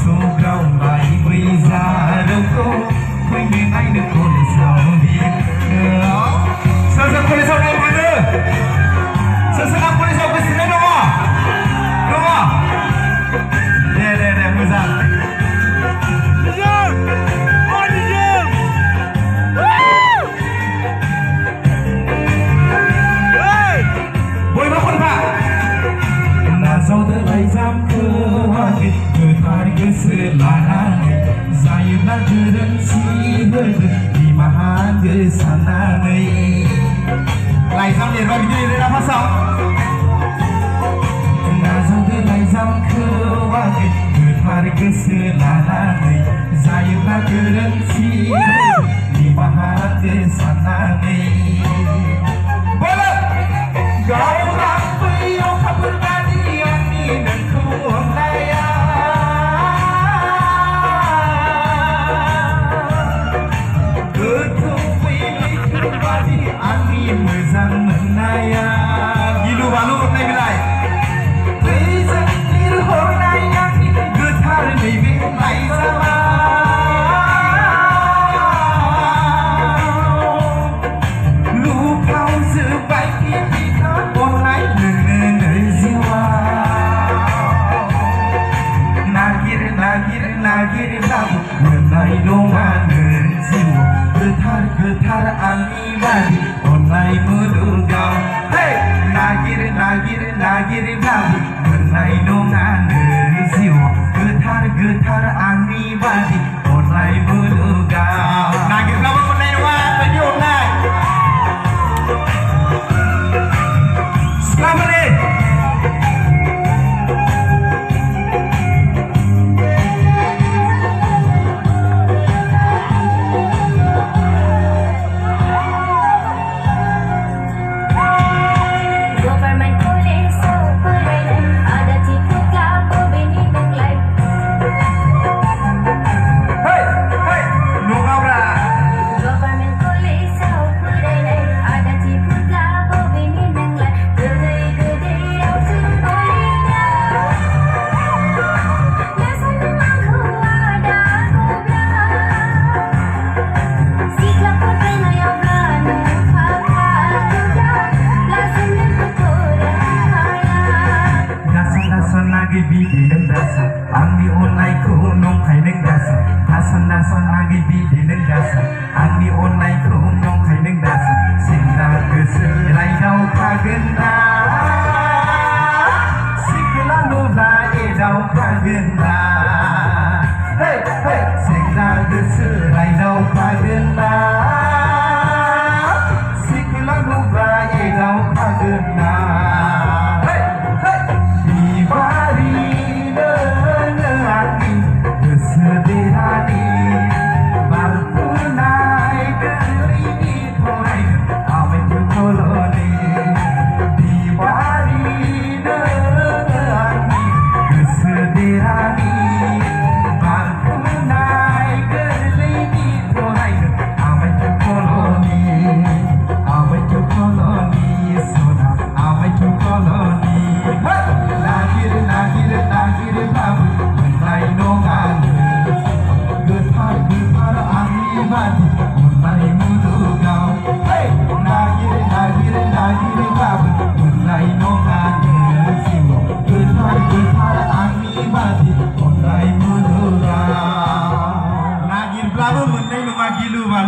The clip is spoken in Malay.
Sogram bayi bizarko Kwenye aina kone saudi Sasa kone saudi mana? Sasa kone saudi sini nama Nama Deh Muzak Selarangi Zayublah gerenci Di mahan gesanangi Laizam dia bagi diri dia pasang Nazam ke laizam ke wagi Getar geselarangi Zayublah gerenci Di mahan gesanangi Bola Gau rampai yang kabur badi Yang ni dan kuang layak Mezang menaya Gilu balu pernah bilai Mezang diri hornai yang getar Nebe lai sama Lupau sebaik kita Online dengan jiwa Nagir labu Menai longan jiwa Getar angin badi Online melugau Hey Nagir labu Menai longan jiwa Getar angin badi Online melugau Nagir labu menai longan badi online Selamat ni Bidi dasa, angni online ko nong kay neng dasa. Dasan lagi bidi neng dasa, angni online ko nong kay neng dasa. Sinta keselai daw kagenda, sikla nuda daw kagenda. Hey, sinta keselai daw kagenda, sikla nuda daw kagenda. Nagir pelabu menai rumah gilu